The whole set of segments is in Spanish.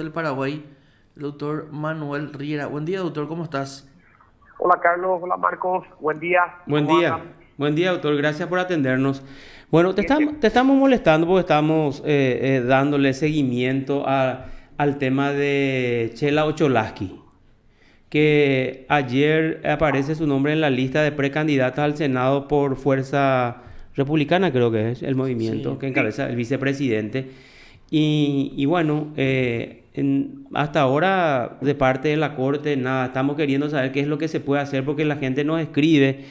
del Paraguay, el doctor Manuel Riera. Buen día, doctor, ¿cómo estás? Hola Carlos, hola Marcos, buen día, ¿cómo andan? Buen día, doctor. Gracias por atendernos. Bueno, Bien, bien. te estamos molestando porque estamos dándole seguimiento al tema de Chela Ocholaski, que ayer aparece su nombre en la lista de precandidatas al Senado por Fuerza Republicana, creo que es el movimiento Sí, que Sí, encabeza el vicepresidente. Y bueno, hasta ahora de parte de la Corte, nada, estamos queriendo saber qué es lo que se puede hacer porque la gente nos escribe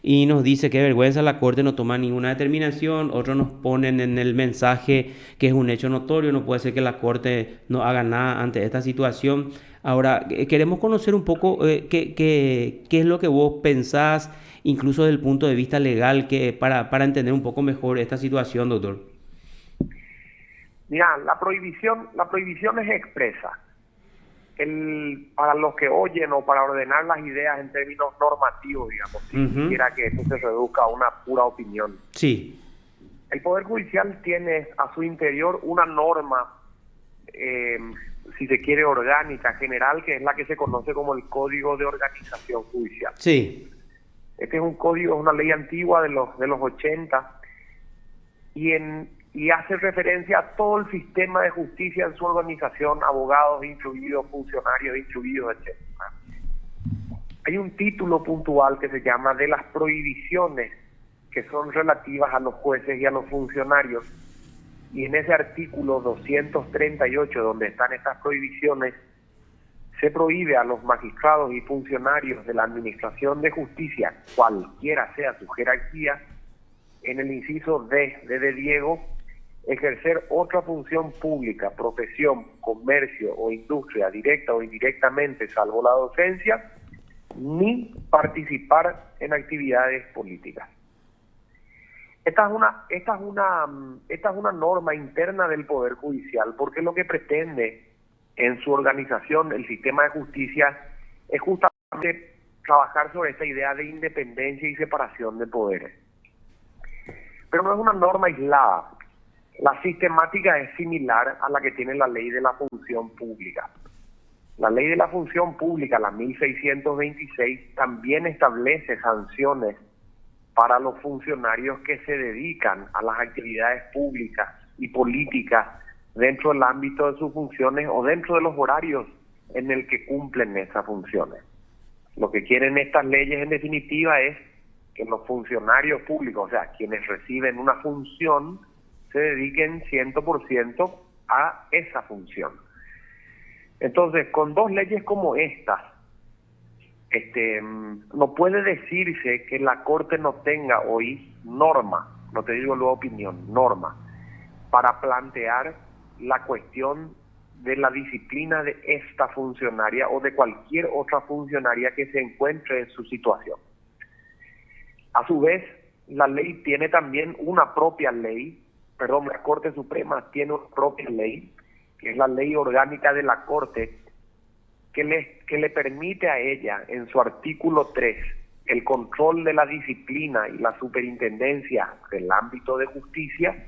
y nos dice qué vergüenza, la Corte no toma ninguna determinación, otros nos ponen en el mensaje que es un hecho notorio, no puede ser que la Corte no haga nada ante esta situación. Ahora, queremos conocer un poco qué es lo que vos pensás, incluso desde el punto de vista legal, para entender un poco mejor esta situación, doctor. mira, la prohibición es expresa. Para los que oyen o para ordenar las ideas en términos normativos, digamos, si Ujú. quisiera que eso se reduzca a una pura opinión. Sí. El Poder Judicial tiene a su interior una norma, eh, si se quiere, orgánica, general, que es la que se conoce como el Código de Organización Judicial. Sí. Este es un código, es una ley antigua de los 80 y hace referencia a todo el sistema de justicia en su organización, abogados incluidos, funcionarios incluidos, etcétera. Hay un título puntual que se llama de las prohibiciones que son relativas a los jueces y a los funcionarios, y en ese artículo 238, donde están estas prohibiciones, se prohíbe a los magistrados y funcionarios de la Administración de Justicia, cualquiera sea su jerarquía, en el inciso D de Diego, ejercer otra función pública, profesión, comercio o industria, directa o indirectamente, salvo la docencia, ni participar en actividades políticas. Esta es una norma interna del Poder Judicial, porque lo que pretende en su organización el sistema de justicia es justamente trabajar sobre esta idea de independencia y separación de poderes. Pero no es una norma aislada. La sistemática es similar a la que tiene la ley de la función pública. La ley de la función pública, la 1626, también establece sanciones para los funcionarios que se dedican a las actividades públicas y políticas dentro del ámbito de sus funciones o dentro de los horarios en el que cumplen esas funciones. Lo que quieren estas leyes en definitiva es que los funcionarios públicos, o sea, quienes reciben una función, se dediquen 100% a esa función. Entonces, con dos leyes como estas, no puede decirse que la Corte no tenga hoy norma, no te digo luego opinión, norma, para plantear la cuestión de la disciplina de esta funcionaria o de cualquier otra funcionaria que se encuentre en su situación. A su vez, la ley tiene también una propia ley, la Corte Suprema tiene una propia ley, que es la ley orgánica de la Corte, que le permite a ella, en su artículo 3, el control de la disciplina y la superintendencia del ámbito de justicia,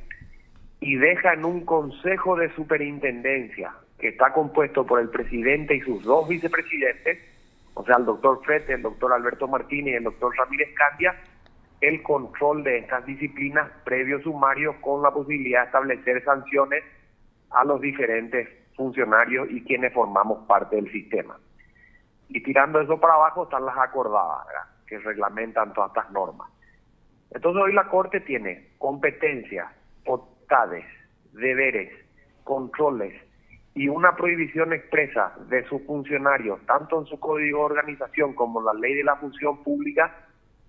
y deja en un consejo de superintendencia, que está compuesto por el presidente y sus dos vicepresidentes, o sea, el doctor Frete, el doctor Alberto Martínez y el doctor Ramírez Candia, el control de estas disciplinas previo sumario con la posibilidad de establecer sanciones a los diferentes funcionarios y quienes formamos parte del sistema. Y tirando eso para abajo están las acordadas, ¿verdad?, que reglamentan todas estas normas. Entonces hoy la Corte tiene competencias, potestades, deberes, controles y una prohibición expresa de sus funcionarios, tanto en su código de organización como en la ley de la función pública,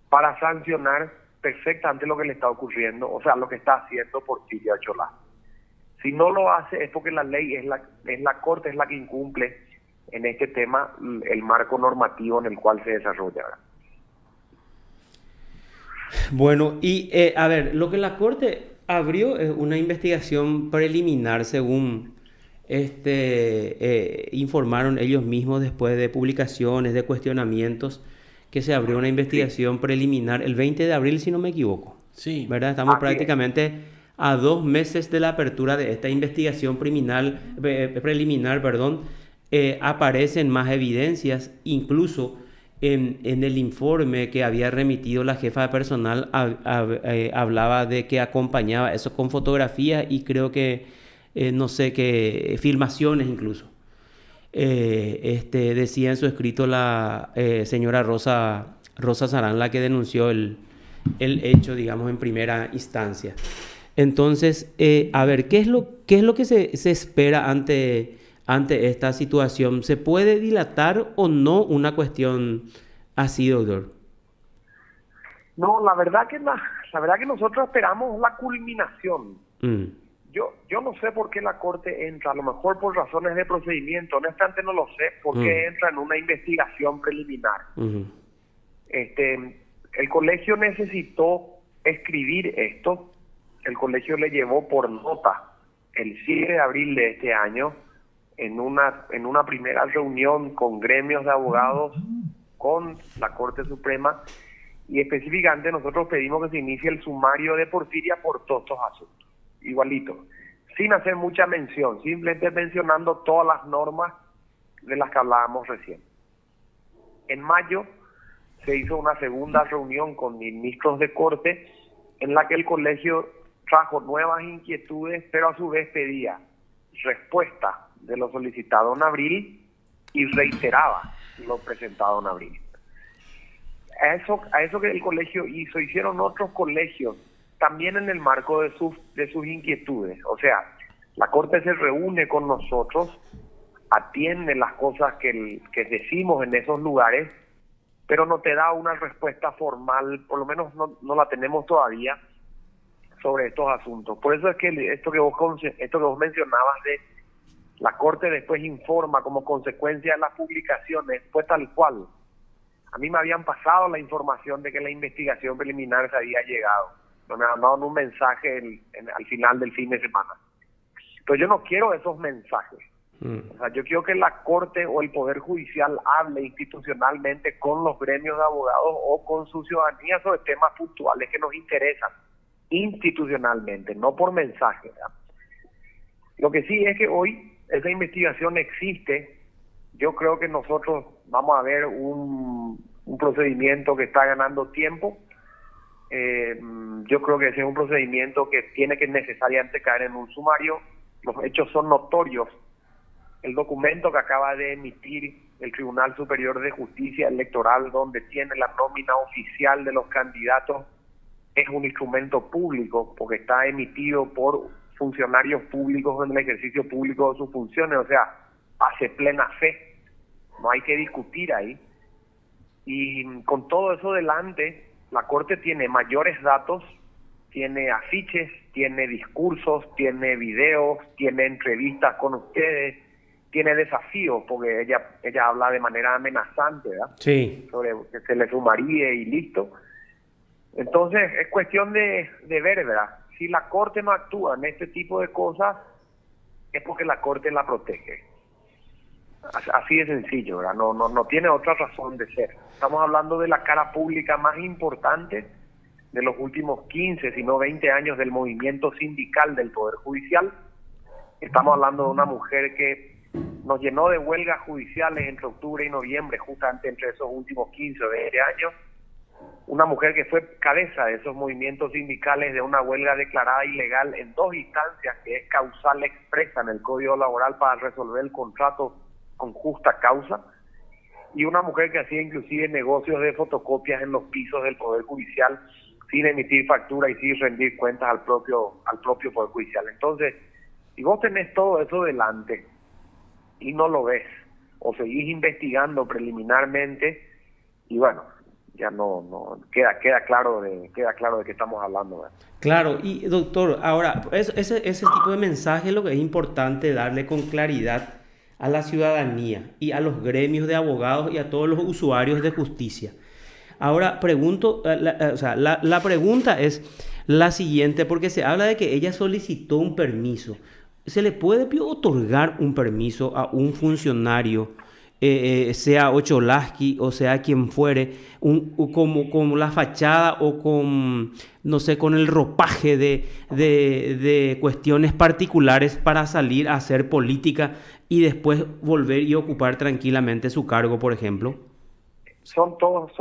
para sancionar perfectamente lo que le está ocurriendo, o sea, lo que está haciendo Porfirio Acholá. Si no lo hace es porque la ley es la Corte es la que incumple en este tema el marco normativo en el cual se desarrolla. Bueno, y a ver, lo que la Corte abrió es una investigación preliminar, según informaron ellos mismos después de publicaciones, de cuestionamientos, que se abrió una Sí, investigación preliminar el 20 de abril, si no me equivoco. sí, ¿Verdad? Estamos así es. prácticamente a 2 meses de la apertura de esta investigación preliminar, aparecen más evidencias, incluso en el informe que había remitido la jefa de personal hablaba de que acompañaba eso con fotografías y creo que, no sé, que filmaciones incluso. Decía en su escrito la señora Rosa Sarán, la que denunció el hecho, digamos, en primera instancia. Entonces, a ver, ¿qué es lo que se espera ante esta situación? ¿Se puede dilatar o no una cuestión así, doctor? No, la verdad que nosotros esperamos la culminación. Yo no sé por qué la Corte entra, a lo mejor por razones de procedimiento, honestamente no lo sé, por qué entra en una investigación preliminar. El colegio necesitó escribir esto, el colegio le llevó por nota el 7 de abril de este año en una primera reunión con gremios de abogados, con la Corte Suprema, y específicamente nosotros pedimos que se inicie el sumario de Porfiria por todos estos asuntos, igualito, sin hacer mucha mención, simplemente mencionando todas las normas de las que hablábamos recién. En mayo se hizo una segunda reunión con ministros de Corte en la que el colegio trajo nuevas inquietudes, pero a su vez pedía respuesta de lo solicitado en abril y reiteraba lo presentado en abril. A eso que el colegio hicieron otros colegios, también en el marco de sus inquietudes. O sea, la Corte se reúne con nosotros, atiende las cosas que decimos en esos lugares, pero no te da una respuesta formal, por lo menos no la tenemos todavía, sobre estos asuntos. Por eso es que esto que vos mencionabas de la Corte después informa como consecuencia de las publicaciones, fue tal cual. A mí me habían pasado la información de que la investigación preliminar se había llegado. Me mandaron un mensaje al final del fin de semana. Pero yo no quiero esos mensajes. O sea, yo quiero que la Corte o el Poder Judicial hable institucionalmente con los gremios de abogados o con su ciudadanía sobre temas puntuales que nos interesan, institucionalmente, no por mensaje, ¿verdad? Lo que sí es que hoy esa investigación existe. Yo creo que nosotros vamos a ver un procedimiento que está ganando tiempo. Yo creo que ese es un procedimiento que tiene que necesariamente caer en un sumario. Los hechos son notorios. El documento que acaba de emitir el Tribunal Superior de Justicia Electoral, donde tiene la nómina oficial de los candidatos, es un instrumento público porque está emitido por funcionarios públicos en el ejercicio público de sus funciones, o sea, hace plena fe, no hay que discutir ahí. Y con todo eso delante, la Corte tiene mayores datos, tiene afiches, tiene discursos, tiene videos, tiene entrevistas con ustedes, tiene desafíos, porque ella habla de manera amenazante, ¿verdad? Sí. Sobre que se le sumaría y listo. Entonces, es cuestión de ver, ¿verdad? Si la Corte no actúa en este tipo de cosas, es porque la Corte la protege. Así de sencillo, ¿verdad? No tiene otra razón de ser. Estamos hablando de la cara pública más importante de los últimos 15, si no 20 años del movimiento sindical del Poder Judicial. Estamos hablando de una mujer que nos llenó de huelgas judiciales entre octubre y noviembre, justamente entre esos últimos 15 o 20 años. Una mujer que fue cabeza de esos movimientos sindicales de una huelga declarada ilegal en 2 instancias, que es causal expresa en el Código Laboral para resolver el contrato con justa causa, y una mujer que hacía inclusive negocios de fotocopias en los pisos del Poder Judicial sin emitir factura y sin rendir cuentas al propio Poder Judicial. Entonces, si vos tenés todo eso delante y no lo ves, o seguís investigando preliminarmente, y bueno, ya no queda claro de qué estamos hablando, ¿verdad? Claro, y doctor, ahora, ese tipo de mensaje es lo que es importante darle con claridad a la ciudadanía y a los gremios de abogados y a todos los usuarios de justicia. Ahora, pregunto, la pregunta es la siguiente, porque se habla de que ella solicitó un permiso. ¿Se le puede otorgar un permiso a un funcionario sea Ocholaski o sea quien fuere, como la fachada o con, no sé, con el ropaje de cuestiones particulares para salir a hacer política y después volver y ocupar tranquilamente su cargo, por ejemplo? Son todos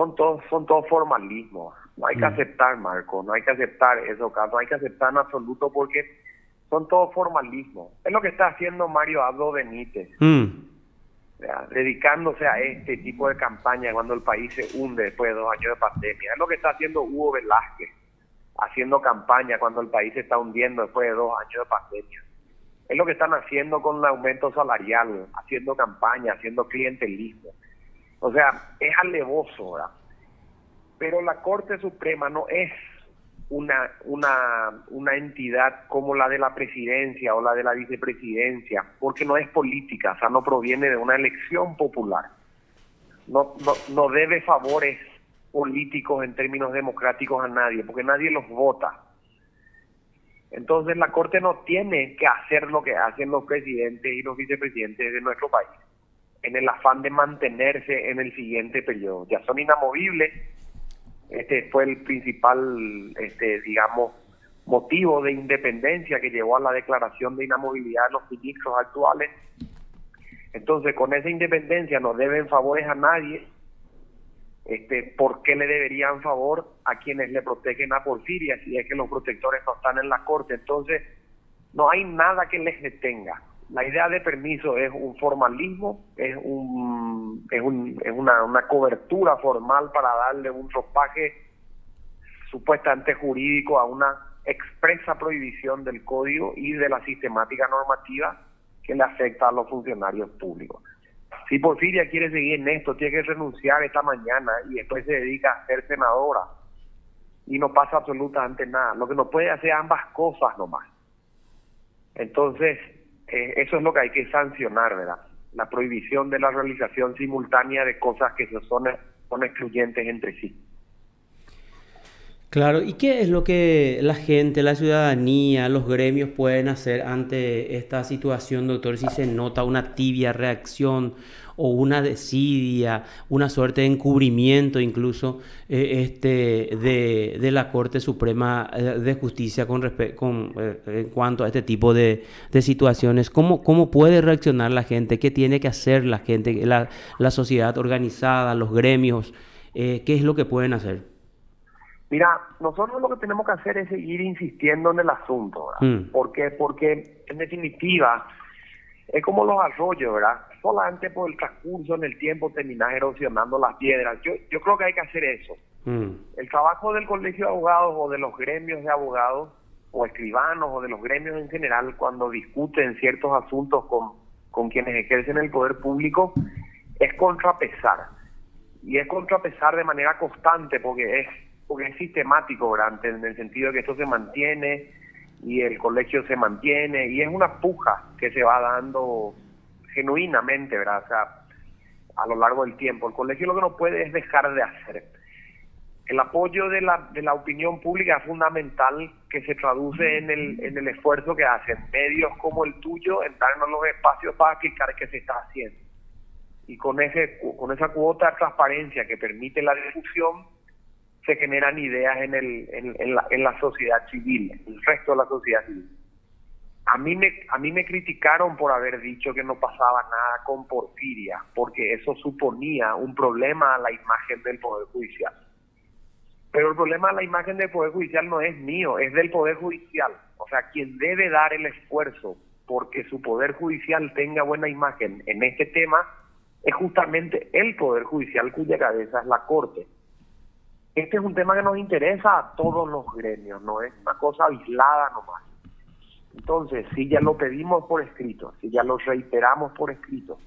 formalismos. No hay que aceptar, Marco, no hay que aceptar eso, no hay que aceptar en absoluto porque son todos formalismos. Es lo que está haciendo Mario Abdo Benítez, dedicándose a este tipo de campaña cuando el país se hunde después de 2 años de pandemia. Es lo que está haciendo Hugo Velázquez, haciendo campaña cuando el país se está hundiendo después de 2 años de pandemia. Es lo que están haciendo con el aumento salarial, haciendo campaña, haciendo clientelismo. O sea, es alevoso, ¿verdad? Pero la Corte Suprema no es una entidad como la de la presidencia o la de la vicepresidencia, porque no es política, o sea, no proviene de una elección popular. No debe favores políticos en términos democráticos a nadie, porque nadie los vota. Entonces la Corte no tiene que hacer lo que hacen los presidentes y los vicepresidentes de nuestro país, en el afán de mantenerse en el siguiente periodo. Ya son inamovibles. Este fue el principal, digamos, motivo de independencia que llevó a la declaración de inamovilidad de los ministros actuales. Entonces, con esa independencia no deben favores a nadie. ¿Por qué le deberían favor a quienes le protegen a Porfiria si es que los protectores no están en la Corte? Entonces, no hay nada que les detenga. La idea de permiso es un formalismo, es una cobertura formal para darle un ropaje supuestamente jurídico a una expresa prohibición del código y de la sistemática normativa que le afecta a los funcionarios públicos. Si Porfiria quiere seguir en esto, tiene que renunciar esta mañana y después se dedica a ser senadora y no pasa absolutamente nada. Lo que no puede hacer ambas cosas nomás. Entonces, eso es lo que hay que sancionar, ¿verdad? La prohibición de la realización simultánea de cosas que son excluyentes entre sí. Claro, ¿y qué es lo que la gente, la ciudadanía, los gremios pueden hacer ante esta situación, doctor? Si se nota una tibia reacción o una desidia, una suerte de encubrimiento incluso de la Corte Suprema de Justicia en cuanto a este tipo de situaciones. ¿Cómo puede reaccionar la gente? ¿Qué tiene que hacer la gente, la sociedad organizada, los gremios? ¿Qué es lo que pueden hacer? Mira, nosotros lo que tenemos que hacer es seguir insistiendo en el asunto, ¿verdad? ¿Por qué? Porque en definitiva es como los arroyos, ¿verdad? Solamente por el transcurso en el tiempo terminas erosionando las piedras. Yo creo que hay que hacer eso. El trabajo del Colegio de Abogados o de los gremios de abogados o escribanos o de los gremios en general cuando discuten ciertos asuntos con quienes ejercen el poder público es contrapesar. Y es contrapesar de manera constante porque es sistemático, ¿verdad? En el sentido de que esto se mantiene y el colegio se mantiene y es una puja que se va dando genuinamente, ¿verdad? O sea, a lo largo del tiempo. El colegio lo que no puede es dejar de hacer. El apoyo de la opinión pública es fundamental, que se traduce en el esfuerzo que hacen medios como el tuyo en darnos los espacios para explicar qué se está haciendo. Y con esa cuota de transparencia que permite la difusión, se generan ideas en la sociedad civil, en el resto de la sociedad civil. A mí me criticaron por haber dicho que no pasaba nada con Porfiria, porque eso suponía un problema a la imagen del Poder Judicial. Pero el problema de la imagen del Poder Judicial no es mío, es del Poder Judicial. O sea, quien debe dar el esfuerzo porque su Poder Judicial tenga buena imagen en este tema es justamente el Poder Judicial, cuya cabeza es la Corte. Este es un tema que nos interesa a todos los gremios, no es una cosa aislada nomás. Entonces, si ya lo pedimos por escrito, si ya lo reiteramos por escrito,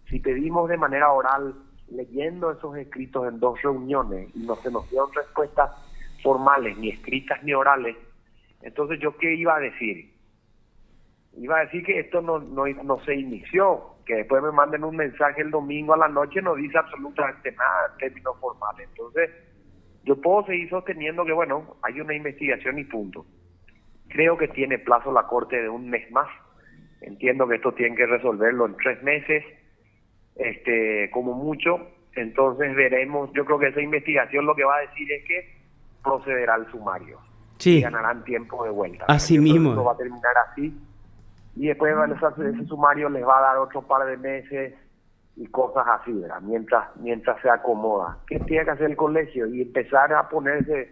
si pedimos de manera oral, leyendo esos escritos en 2 reuniones y no se nos dieron respuestas formales, ni escritas ni orales, entonces ¿yo qué iba a decir? Iba a decir que esto no se inició, que después me manden un mensaje el domingo a la noche, no dice absolutamente nada en términos formales. Entonces, yo puedo seguir sosteniendo que, bueno, hay una investigación y punto. Creo que tiene plazo la Corte de 1 mes más. Entiendo que esto tienen que resolverlo en 3 meses. como mucho. Entonces veremos, yo creo que esa investigación lo que va a decir es que procederá al sumario y Sí, ganarán tiempo de vuelta. así Entonces mismo. eso va a terminar así y después ese sumario les va a dar otro par de meses y cosas así, ¿verdad? Mientras se acomoda. ¿Qué tiene que hacer el colegio? Y empezar a ponerse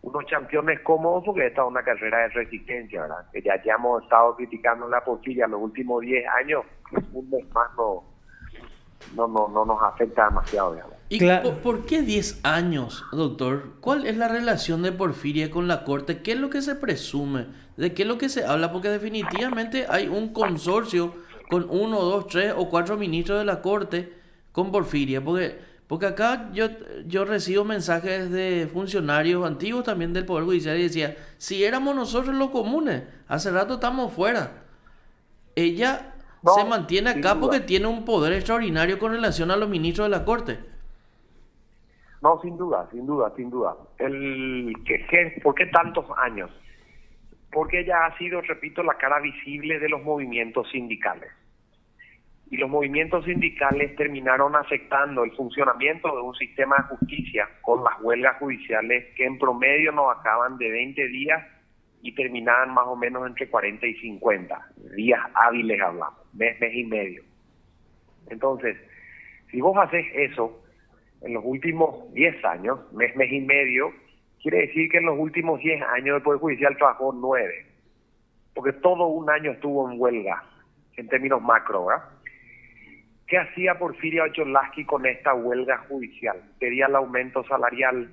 unos campeones cómodos, porque esta es una carrera de resistencia, ¿verdad? Que ya hemos estado criticando la Porfiria los últimos 10 años, un mes más no nos afecta demasiado, digamos. ¿Y Claro. por qué 10 años, doctor? ¿Cuál es la relación de Porfiria con la Corte? ¿Qué es lo que se presume? ¿De qué es lo que se habla? Porque definitivamente hay un consorcio con 1, 2, 3 o 4 ministros de la Corte con Porfiria. Porque acá yo recibo mensajes de funcionarios antiguos también del Poder Judicial y decía, si éramos nosotros los comunes, hace rato estamos fuera. Ella se No, mantiene sin acá porque duda. tiene un poder extraordinario con relación a los ministros de la Corte. No, sin duda. ¿Por qué tantos años? Porque ella ha sido, repito, la cara visible de los movimientos sindicales. Y los movimientos sindicales terminaron afectando el funcionamiento de un sistema de justicia con las huelgas judiciales que en promedio nos acaban de 20 días y terminaban más o menos entre 40 y 50 días hábiles, hablamos, mes y medio. Entonces, si vos haces eso en los últimos 10 años, mes y medio, quiere decir que en los últimos 10 años el Poder Judicial trabajó 9, porque todo un año estuvo en huelga, en términos macro, ¿verdad? ¿Qué hacía Porfiria Ocholasqui con esta huelga judicial? Pedía el aumento salarial.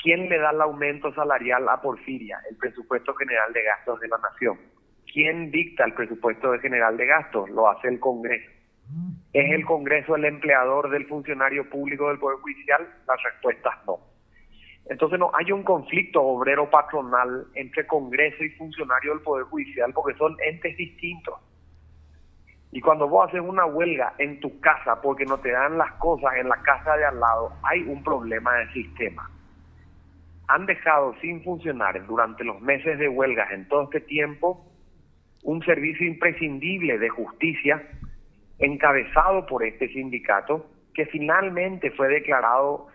¿Quién le da el aumento salarial a Porfiria? El Presupuesto General de Gastos de la Nación. ¿Quién dicta el Presupuesto General de Gastos? Lo hace el Congreso. ¿Es el Congreso el empleador del funcionario público del Poder Judicial? Las respuestas no. Entonces no hay un conflicto obrero-patronal entre Congreso y funcionario del Poder Judicial porque son entes distintos. Y cuando vos haces una huelga en tu casa porque no te dan las cosas en la casa de al lado, hay un problema de sistema. Han dejado sin funcionar durante los meses de huelgas en todo este tiempo un servicio imprescindible de justicia encabezado por este sindicato que finalmente fue declarado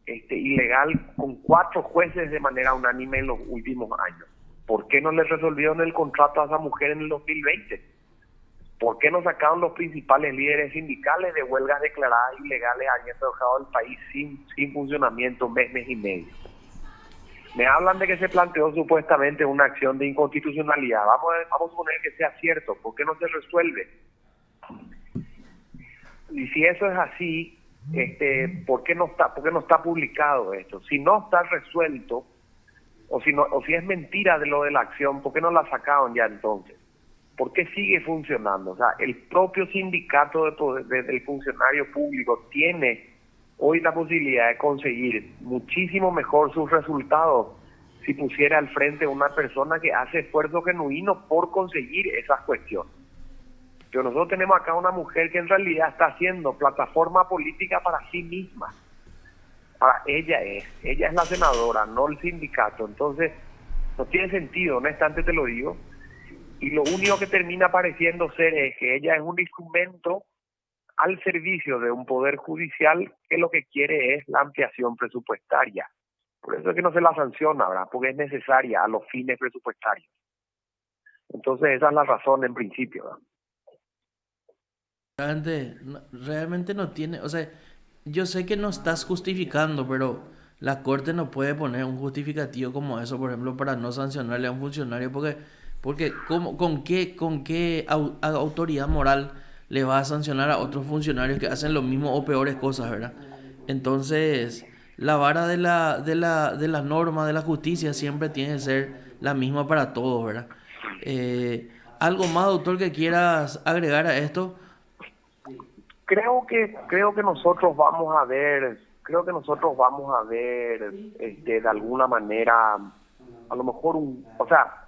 ilegal con 4 jueces de manera unánime en los últimos años. ¿Por qué no le resolvieron el contrato a esa mujer en el 2020? ¿Por qué no sacaron los principales líderes sindicales de huelgas declaradas ilegales habiendo dejado el país sin funcionamiento mes y medio? Me hablan de que se planteó supuestamente una acción de inconstitucionalidad. Vamos a suponer que sea cierto. ¿Por qué no se resuelve? Y si eso es así, ¿por qué no está publicado esto? Si no está resuelto, o si es mentira de lo de la acción, ¿por qué no la sacaron ya entonces? ¿Por qué sigue funcionando? O sea, el propio sindicato del funcionario público tiene hoy la posibilidad de conseguir muchísimo mejor sus resultados si pusiera al frente una persona que hace esfuerzos genuinos por conseguir esas cuestiones. Pero nosotros tenemos acá una mujer que en realidad está haciendo plataforma política para sí misma. Ella es la senadora, no el sindicato. Entonces, no tiene sentido, honestamente te lo digo. Y lo único que termina pareciendo ser es que ella es un instrumento al servicio de un poder judicial que lo que quiere es la ampliación presupuestaria. Por eso es que no se la sanciona, ¿verdad? Porque es necesaria a los fines presupuestarios. Entonces esa es la razón en principio, ¿verdad? Realmente no tiene, o sea, yo sé que no estás justificando, pero la Corte no puede poner un justificativo como eso, por ejemplo, para no sancionarle a un funcionario, porque ¿con qué autoridad moral le va a sancionar a otros funcionarios que hacen lo mismo o peores cosas, ¿verdad? Entonces, la vara de la norma, de la justicia, siempre tiene que ser la misma para todos, ¿verdad? ¿Algo más, doctor, que quieras agregar a esto? Creo que nosotros vamos a ver, de alguna manera, a lo mejor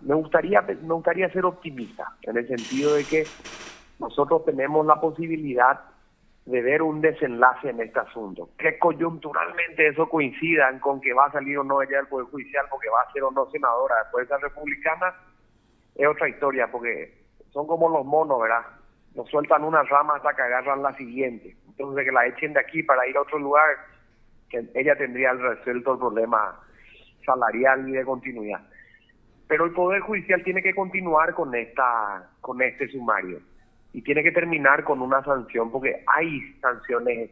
me gustaría ser optimista en el sentido de que nosotros tenemos la posibilidad de ver un desenlace en este asunto. Que coyunturalmente eso coincidan con que va a salir o no ella del Poder Judicial, porque va a ser o no senadora después de esa republicana, es otra historia, porque son como los monos, ¿verdad? no sueltan una rama hasta que agarran la siguiente. Entonces, que la echen de aquí para ir a otro lugar, que ella tendría resuelto el problema salarial y de continuidad. Pero el Poder Judicial tiene que continuar con este sumario y tiene que terminar con una sanción, porque hay sanciones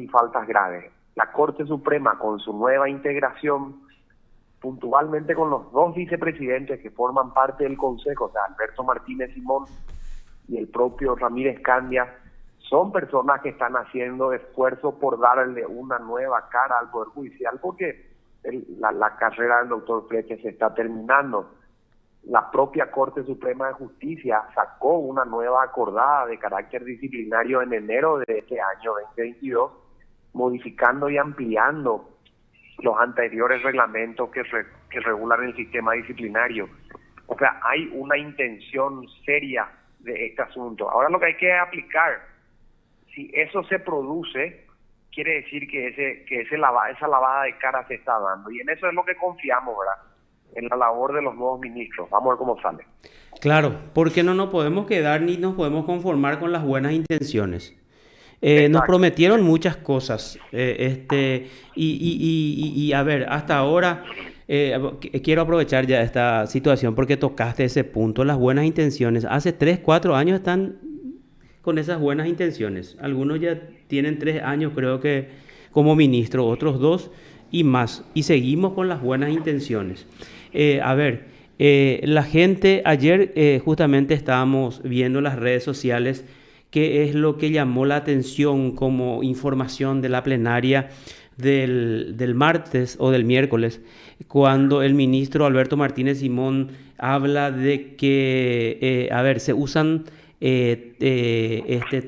y faltas graves. La Corte Suprema, con su nueva integración, puntualmente con los dos vicepresidentes que forman parte del Consejo, o sea, Alberto Martínez Simón y el propio Ramírez Candia, son personas que están haciendo esfuerzos por darle una nueva cara al Poder Judicial, porque la carrera del doctor Flecha se está terminando. La propia Corte Suprema de Justicia sacó una nueva acordada de carácter disciplinario en enero de este año 2022, modificando y ampliando los anteriores reglamentos que regulan el sistema disciplinario. O sea, hay una intención seria de este asunto. Ahora lo que hay que aplicar, si eso se produce, quiere decir que esa lavada de cara se está dando. Y en eso es lo que confiamos, ¿verdad? En la labor de los nuevos ministros. Vamos a ver cómo sale. Claro, porque no nos podemos quedar ni nos podemos conformar con las buenas intenciones. Nos prometieron muchas cosas, y a ver, hasta ahora quiero aprovechar ya esta situación porque tocaste ese punto, las buenas intenciones. Hace 3, 4 años están con esas buenas intenciones. Algunos ya tienen 3 años, creo que como ministro, otros 2 y más. Y seguimos con las buenas intenciones. La gente, ayer justamente estábamos viendo las redes sociales qué es lo que llamó la atención como información de la plenaria del martes o del miércoles, cuando el ministro Alberto Martínez Simón habla de que, se usan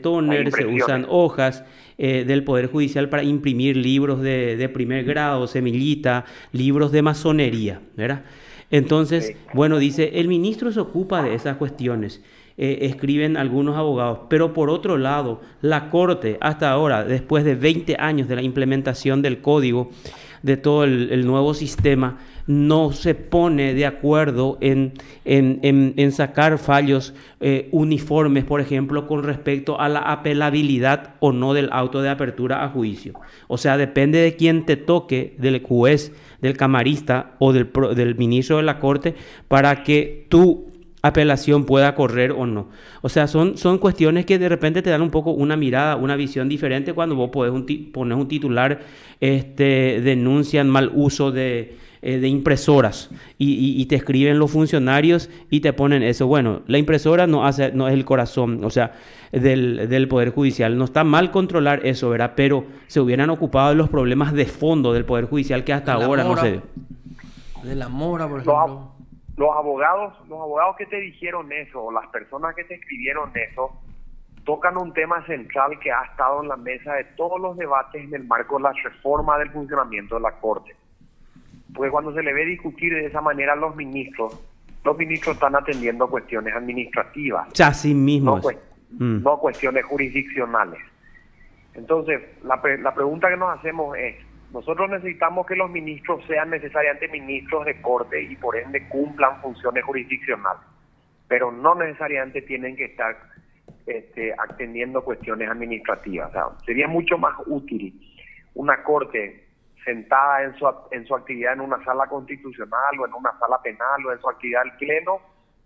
tóner, se usan hojas del Poder Judicial para imprimir libros de primer grado, semillita, libros de masonería, ¿verdad? Entonces, bueno, dice, el ministro se ocupa de esas cuestiones. Escriben algunos abogados, pero por otro lado, la Corte hasta ahora, después de 20 años de la implementación del código, de todo el nuevo sistema, no se pone de acuerdo en sacar fallos uniformes, por ejemplo, con respecto a la apelabilidad o no del auto de apertura a juicio. O sea, depende de quién te toque, del juez, del camarista o del ministro de la Corte, para que tu apelación pueda correr o no. O sea, son cuestiones que de repente te dan un poco una mirada, una visión diferente cuando vos pones un titular, denuncian mal uso de impresoras y te escriben los funcionarios y te ponen eso. Bueno, la impresora no es el corazón, o sea, del Poder Judicial. No está mal controlar eso, ¿verdad? Pero se hubieran ocupado de los problemas de fondo del Poder Judicial que hasta ahora no se dio. De la mora, por ejemplo. Los abogados que te dijeron eso, o las personas que te escribieron eso, tocan un tema central que ha estado en la mesa de todos los debates en el marco de la reforma del funcionamiento de la Corte. Porque cuando se le ve discutir de esa manera a los ministros están atendiendo cuestiones administrativas. Así mismo. No cuestiones jurisdiccionales. Entonces, la pregunta que nos hacemos es, nosotros necesitamos que los ministros sean necesariamente ministros de Corte y por ende cumplan funciones jurisdiccionales, pero no necesariamente tienen que estar atendiendo cuestiones administrativas. O sea, sería mucho más útil una Corte sentada en su actividad en una sala constitucional o en una sala penal o en su actividad al pleno,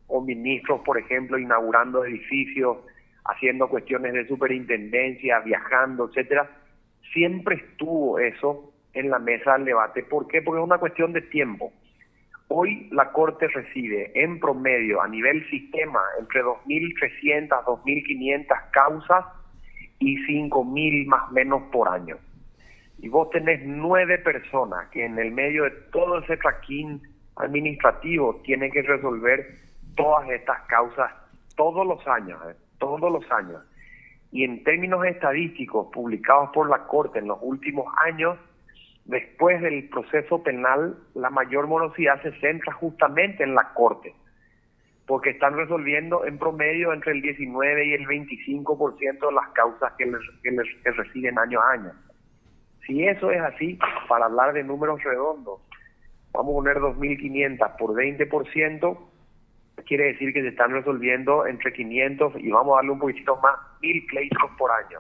o ministros, por ejemplo, inaugurando edificios, haciendo cuestiones de superintendencia, viajando, etcétera. Siempre estuvo eso en la mesa del debate. ¿Por qué? Porque es una cuestión de tiempo. Hoy la Corte recibe en promedio a nivel sistema entre 2.300, 2.500 causas y 5.000 más o menos por año. Y vos tenés 9 personas que en el medio de todo ese traquín administrativo tienen que resolver todas estas causas todos los años. Y en términos estadísticos publicados por la Corte en los últimos años, después del proceso penal, la mayor morosidad se centra justamente en la Corte, porque están resolviendo en promedio entre el 19 y el 25% de las causas que reciben año a año. Si eso es así, para hablar de números redondos, vamos a poner 2.500 por 20%, quiere decir que se están resolviendo entre 500 y vamos a darle un poquitito más, 1000 pleitos por año.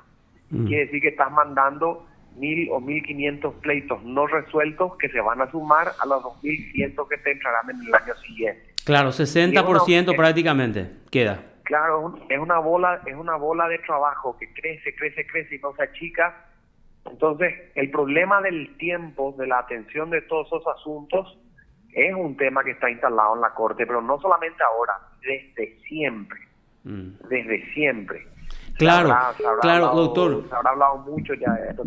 Quiere decir que estás mandando 1000 o 1500 pleitos no resueltos que se van a sumar a los 2100 que te entrarán en el año siguiente. Claro, 60% prácticamente queda. Claro, es una bola de trabajo que crece y no se achica. Entonces, el problema del tiempo, de la atención de todos esos asuntos, es un tema que está instalado en la Corte, pero no solamente ahora, desde siempre. Desde siempre. Claro, claro, hablado, doctor. Se habrá hablado mucho ya de esto.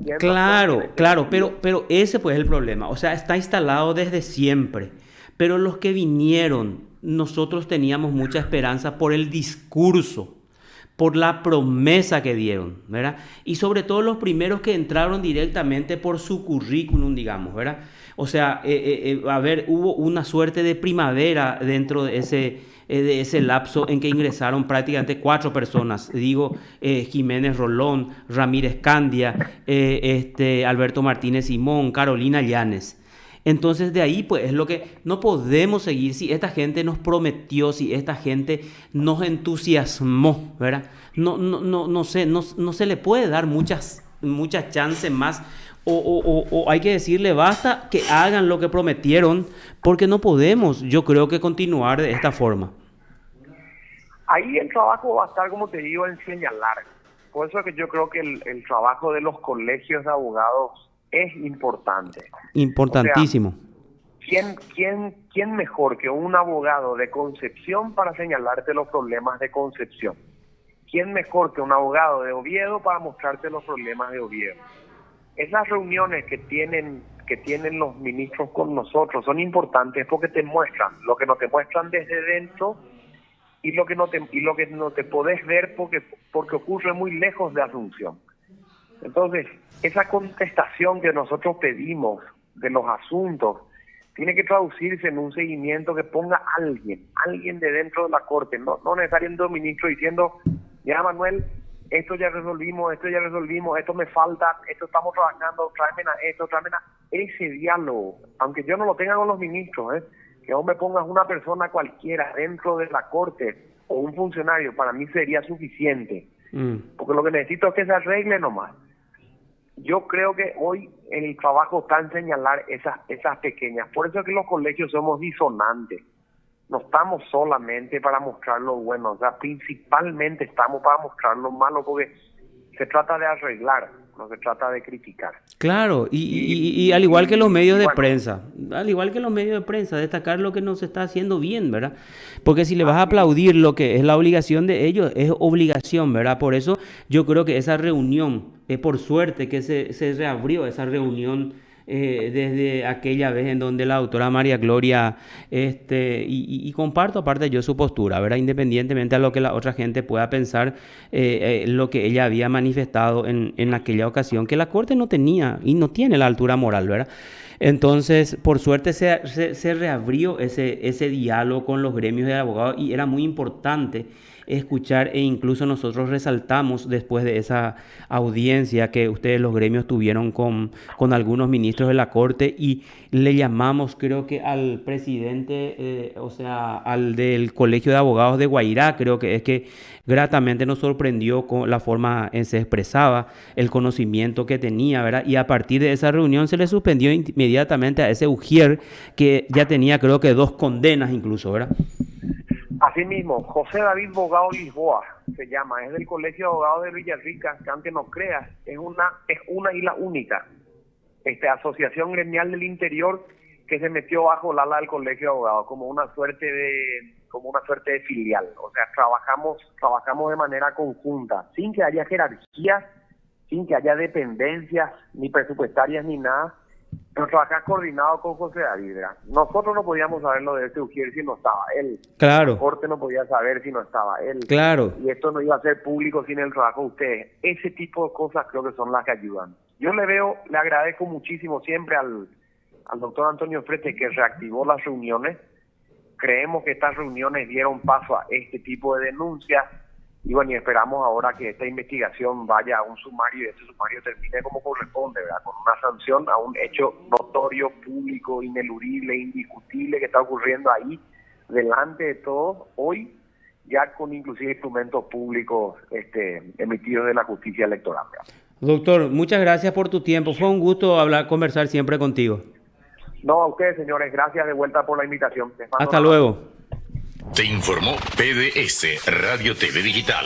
Claro, pero ese pues es el problema. O sea, está instalado desde siempre. Pero los que vinieron, nosotros teníamos mucha esperanza por el discurso, por la promesa que dieron, ¿verdad? Y sobre todo los primeros que entraron directamente por su currículum, digamos, ¿verdad? O sea, hubo una suerte de primavera dentro de ese lapso en que ingresaron prácticamente 4 personas. Digo, Jiménez Rolón, Ramírez Candia, Alberto Martínez Simón, Carolina Llanes. Entonces de ahí pues es lo que no podemos seguir si esta gente nos prometió, si esta gente nos entusiasmó, ¿verdad? No sé, no se le puede dar muchas chances más o hay que decirle basta que hagan lo que prometieron porque no podemos, yo creo que continuar de esta forma. Ahí el trabajo va a estar, como te digo, en señalar. Por eso es que yo creo que el trabajo de los colegios de abogados es importante. Importantísimo. O sea, ¿quién mejor que un abogado de Concepción para señalarte los problemas de Concepción? ¿Quién mejor que un abogado de Oviedo para mostrarte los problemas de Oviedo? Esas reuniones que tienen los ministros con nosotros son importantes porque te muestran lo que no te muestran desde dentro y lo que no te podés ver porque ocurre muy lejos de Asunción. Entonces, esa contestación que nosotros pedimos de los asuntos tiene que traducirse en un seguimiento que ponga alguien de dentro de la Corte, no necesariamente un ministro diciendo, ya Manuel, esto ya resolvimos, esto me falta, esto estamos trabajando, tráemela esto, tráemela. Ese diálogo, aunque yo no lo tenga con los ministros, que vos me pongas una persona cualquiera dentro de la Corte o un funcionario, para mí sería suficiente, porque lo que necesito es que se arregle nomás. Yo creo que hoy el trabajo está en señalar esas pequeñas. Por eso es que los colegios somos disonantes. No estamos solamente para mostrar lo bueno, o sea, principalmente estamos para mostrar lo malo, porque se trata de arreglar, no se trata de criticar. Claro, y al igual que los medios de prensa, destacar lo que no se está haciendo bien, ¿verdad? Porque si le vas a aplaudir lo que es la obligación de ellos, es obligación, ¿verdad? Por eso yo creo que esa reunión, por suerte que se reabrió esa reunión desde aquella vez en donde la doctora María Gloria, y comparto aparte yo su postura, ¿verdad? Independientemente a lo que la otra gente pueda pensar, lo que ella había manifestado en aquella ocasión, que la Corte no tenía y no tiene la altura moral, ¿verdad? Entonces, por suerte se reabrió ese diálogo con los gremios de abogados y era muy importante escuchar e incluso nosotros resaltamos después de esa audiencia que ustedes los gremios tuvieron con algunos ministros de la Corte y le llamamos creo que al presidente, al del Colegio de Abogados de Guairá, creo que es que gratamente nos sorprendió con la forma en se expresaba, el conocimiento que tenía, ¿verdad? Y a partir de esa reunión se le suspendió inmediatamente a ese Ujier que ya tenía creo que 2 condenas incluso, ¿verdad? Asimismo, José David Bogado Lisboa se llama, es del Colegio de Abogados de Villarrica, que aunque no creas, es una y la única asociación gremial del interior que se metió bajo el ala del Colegio de Abogados como una suerte de filial. O sea, trabajamos de manera conjunta, sin que haya jerarquías, sin que haya dependencias ni presupuestarias ni nada. Pero trabajar coordinado con José David, ¿verdad? Nosotros no podíamos saber lo de este Ujier si no estaba él. Claro. La Corte no podía saber si no estaba él. Claro. Y esto no iba a ser público sin el trabajo de ustedes. Ese tipo de cosas creo que son las que ayudan. Yo le agradezco muchísimo siempre al doctor Antonio Frete que reactivó las reuniones. Creemos que estas reuniones dieron paso a este tipo de denuncias. Y bueno, y esperamos ahora que esta investigación vaya a un sumario y este sumario termine como corresponde, ¿verdad? Con una sanción a un hecho notorio, público, ineludible, indiscutible que está ocurriendo ahí, delante de todos, hoy ya con inclusive instrumentos públicos emitidos de la justicia electoral. Doctor, muchas gracias por tu tiempo. Fue un gusto conversar siempre contigo. No, a ustedes, señores, gracias de vuelta por la invitación. Hasta luego. Te informó PDS Radio TV Digital.